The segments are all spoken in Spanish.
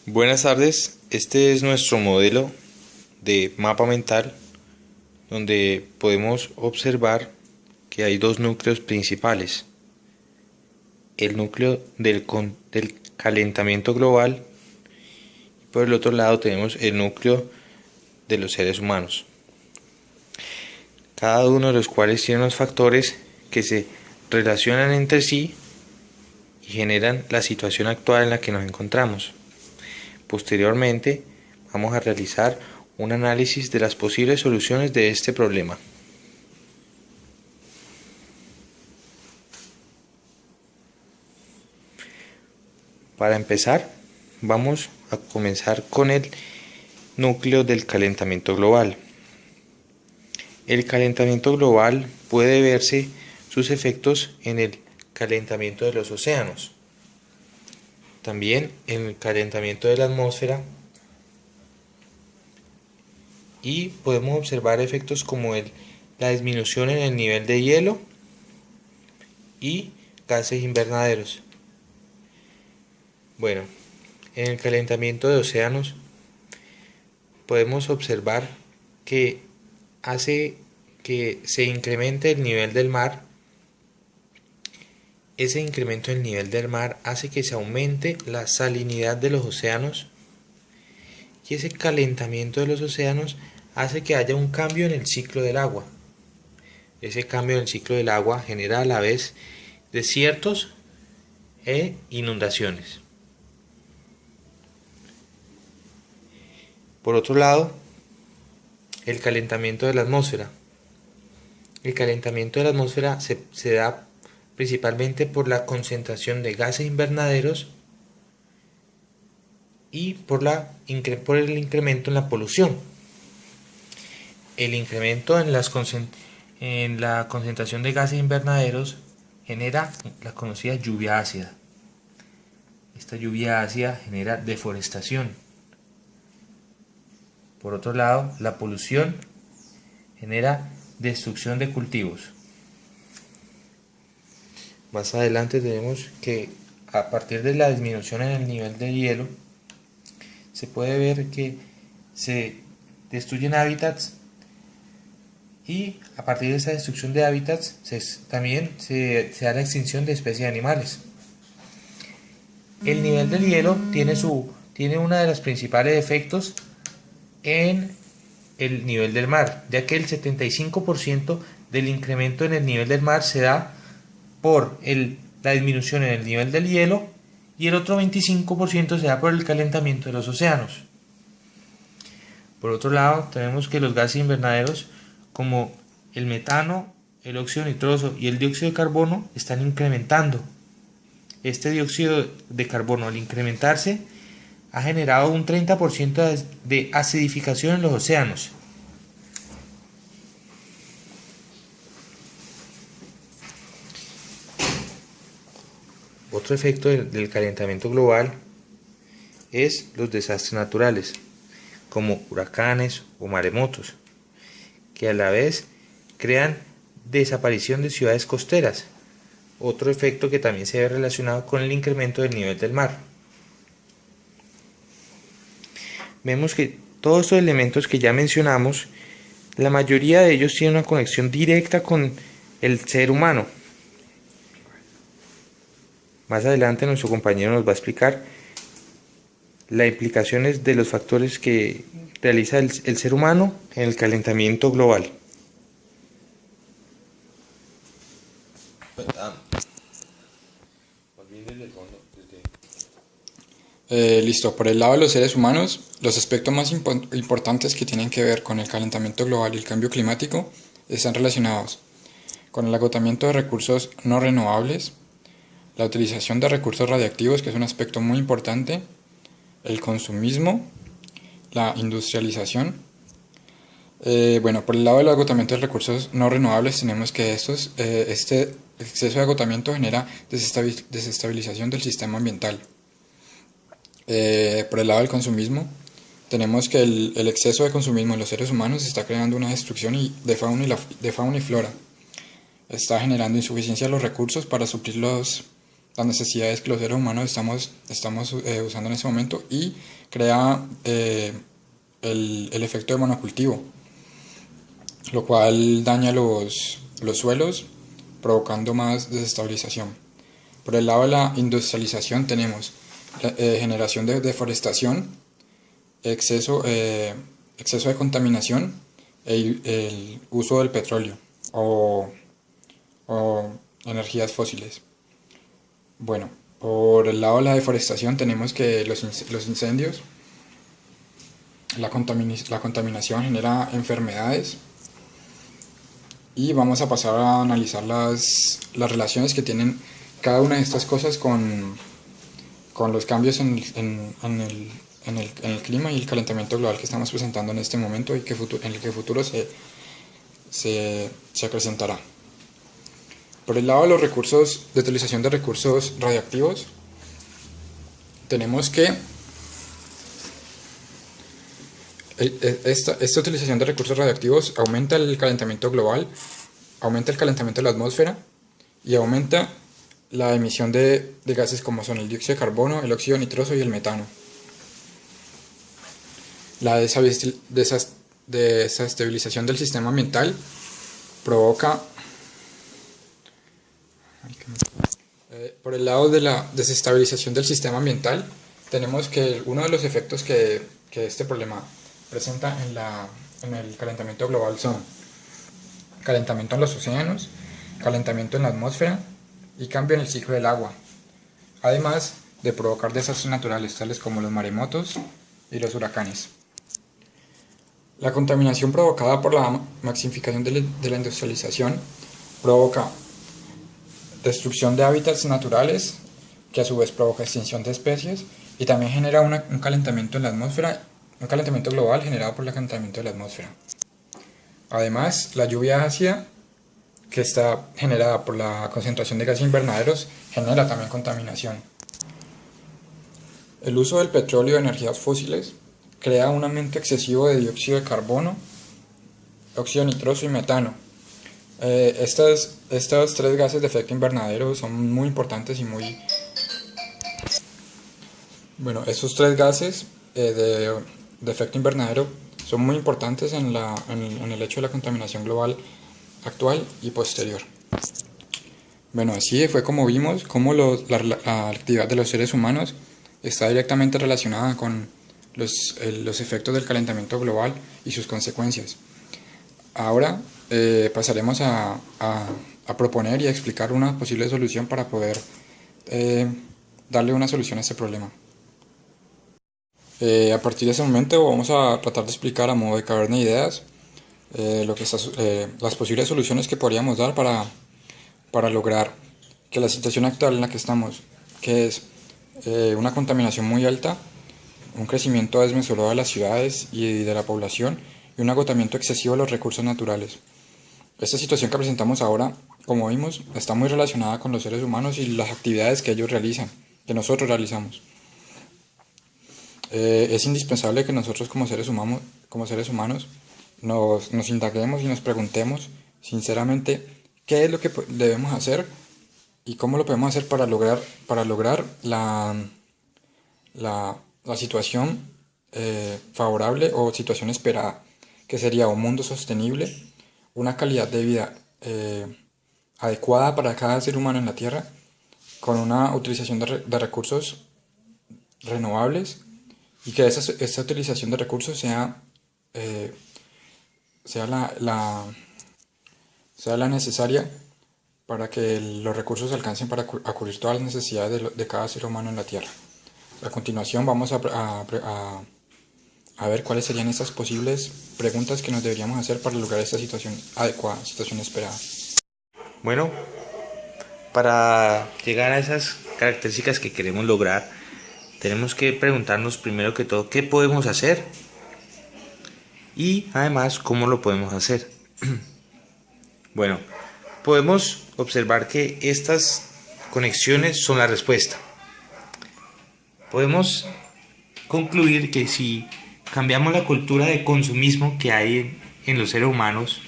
Buenas tardes, este es nuestro modelo de mapa mental donde podemos observar que hay dos núcleos principales. El núcleo del calentamiento global y por el otro lado tenemos el núcleo de los seres humanos. Cada uno de los cuales tiene unos factores que se relacionan entre sí y generan la situación actual en la que nos encontramos. Posteriormente, vamos a realizar un análisis de las posibles soluciones de este problema. Para empezar, vamos a comenzar con el núcleo del calentamiento global. El calentamiento global puede verse sus efectos en el calentamiento de los océanos, también en el calentamiento de la atmósfera, y podemos observar efectos como la disminución en el nivel de hielo y gases invernaderos. Bueno, en el calentamiento de océanos podemos observar que hace que se incremente el nivel del mar. Ese incremento del nivel del mar hace que se aumente la salinidad de los océanos, y ese calentamiento de los océanos hace que haya un cambio en el ciclo del agua. Ese cambio en el ciclo del agua genera a la vez desiertos e inundaciones. Por otro lado, el calentamiento de la atmósfera. El calentamiento de la atmósfera se da principalmente por la concentración de gases invernaderos y por el incremento en la polución. El incremento en la concentración de gases invernaderos genera la conocida lluvia ácida. Esta lluvia ácida genera deforestación. Por otro lado, la polución genera destrucción de cultivos. Más adelante tenemos que a partir de la disminución en el nivel del hielo, se puede ver que se destruyen hábitats, y a partir de esa destrucción de hábitats también se da la extinción de especies de animales. El nivel del hielo tiene uno de los principales efectos en el nivel del mar, ya que el 75% del incremento en el nivel del mar se da por la disminución en el nivel del hielo, y el otro 25% se da por el calentamiento de los océanos. Por otro lado, tenemos que los gases invernaderos como el metano, el óxido nitroso y el dióxido de carbono están incrementando. Este dióxido de carbono, al incrementarse, ha generado un 30% de acidificación en los océanos. Otro efecto del calentamiento global es los desastres naturales, como huracanes o maremotos, que a la vez crean desaparición de ciudades costeras. Otro efecto que también se ve relacionado con el incremento del nivel del mar. Vemos que todos estos elementos que ya mencionamos, la mayoría de ellos tienen una conexión directa con el ser humano. Más adelante nuestro compañero nos va a explicar las implicaciones de los factores que realiza el ser humano en el calentamiento global. Listo, por el lado de los seres humanos, los aspectos más importantes que tienen que ver con el calentamiento global y el cambio climático están relacionados con el agotamiento de recursos no renovables, la utilización de recursos radiactivos, que es un aspecto muy importante, el consumismo, la industrialización. Por el lado del agotamiento de recursos no renovables tenemos que este exceso de agotamiento genera desestabilización del sistema ambiental. Por el lado del consumismo, tenemos que el exceso de consumismo en los seres humanos está creando una destrucción de fauna y flora. Está generando insuficiencia de los recursos para suplir las necesidades que los seres humanos estamos usando en ese momento y crea el efecto de monocultivo, lo cual daña los suelos, provocando más desestabilización. Por el lado de la industrialización tenemos la generación de deforestación, exceso de contaminación, el uso del petróleo o energías fósiles. Bueno, por el lado de la deforestación tenemos que los incendios, la contaminación genera enfermedades, y vamos a pasar a analizar las relaciones que tienen cada una de estas cosas con los cambios en el clima y el calentamiento global que estamos presentando en este momento y en el que futuro se acrecentará. Por el lado de los recursos, de utilización de recursos radiactivos, tenemos que esta utilización de recursos radiactivos aumenta el calentamiento global, aumenta el calentamiento de la atmósfera y aumenta la emisión de gases como son el dióxido de carbono, el óxido nitroso y el metano. La desestabilización del sistema ambiental provoca, por el lado de la desestabilización del sistema ambiental, tenemos que uno de los efectos que este problema presenta en el calentamiento global son calentamiento en los océanos, calentamiento en la atmósfera y cambio en el ciclo del agua, además de provocar desastres naturales tales como los maremotos y los huracanes. La contaminación provocada por la maximización de la industrialización provoca destrucción de hábitats naturales, que a su vez provoca extinción de especies y también genera un calentamiento en la atmósfera, un calentamiento global generado por el calentamiento de la atmósfera. Además, la lluvia ácida, que está generada por la concentración de gases invernaderos, genera también contaminación. El uso del petróleo y energías fósiles crea un aumento excesivo de dióxido de carbono, óxido nitroso y metano. Estos tres gases de efecto invernadero son muy importantes y muy... Bueno, estos tres gases de efecto invernadero son muy importantes en el hecho de la contaminación global actual y posterior. Bueno, así fue como vimos cómo la actividad de los seres humanos está directamente relacionada con los efectos del calentamiento global y sus consecuencias. Ahora pasaremos a proponer y a explicar una posible solución para poder darle una solución a este problema. A partir de ese momento vamos a tratar de explicar a modo de caverna de ideas las posibles soluciones que podríamos dar para lograr que la situación actual en la que estamos, que es una contaminación muy alta, un crecimiento desmesurado de las ciudades y de la población y un agotamiento excesivo de los recursos naturales. Esta situación que presentamos ahora, como vimos, está muy relacionada con los seres humanos y las actividades que ellos realizan, que nosotros realizamos. Es indispensable que nosotros como seres humanos nos indaguemos y nos preguntemos sinceramente qué es lo que debemos hacer y cómo lo podemos hacer para lograr la situación favorable o situación esperada, que sería un mundo sostenible, una calidad de vida adecuada para cada ser humano en la Tierra, con una utilización de recursos renovables y que esa utilización de recursos sea la necesaria para que los recursos alcancen para cubrir todas las necesidades de cada ser humano en la Tierra. A continuación vamos a ver cuáles serían estas posibles preguntas que nos deberíamos hacer para lograr esta situación adecuada, situación esperada. Bueno, para llegar a esas características que queremos lograr, tenemos que preguntarnos primero que todo qué podemos hacer y además cómo lo podemos hacer. Bueno, podemos observar que estas conexiones son la respuesta. Podemos concluir que si cambiamos la cultura de consumismo que hay en los seres humanos,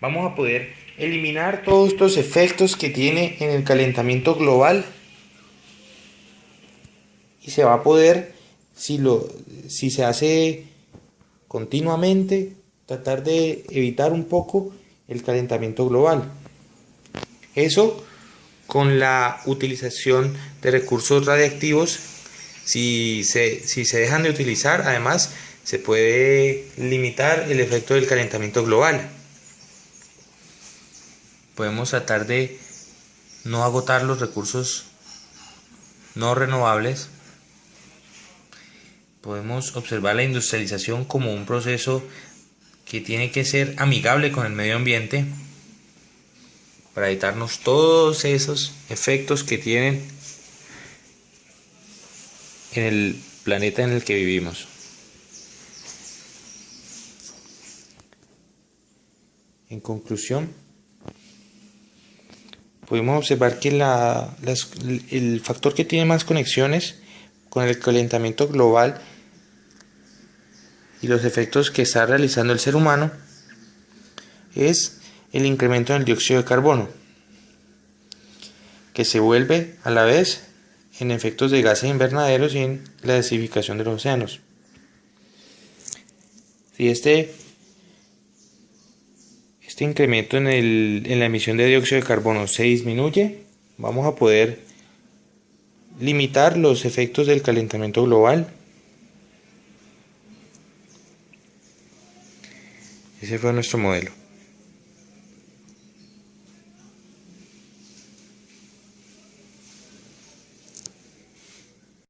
vamos a poder eliminar todos estos efectos que tiene en el calentamiento global, y se va a poder, si se hace continuamente, tratar de evitar un poco el calentamiento global. Eso con la utilización de recursos radiactivos. Si se dejan de utilizar, además se puede limitar el efecto del calentamiento global. Podemos tratar de no agotar los recursos no renovables. Podemos observar la industrialización como un proceso que tiene que ser amigable con el medio ambiente para evitarnos todos esos efectos que tienen en el planeta en el que vivimos. En conclusión, podemos observar que el factor que tiene más conexiones con el calentamiento global y los efectos que está realizando el ser humano es el incremento en el dióxido de carbono, que se vuelve a la vez en efectos de gases invernaderos y en la acidificación de los océanos. Si este incremento en la emisión de dióxido de carbono se disminuye, vamos a poder limitar los efectos del calentamiento global. Ese fue nuestro modelo.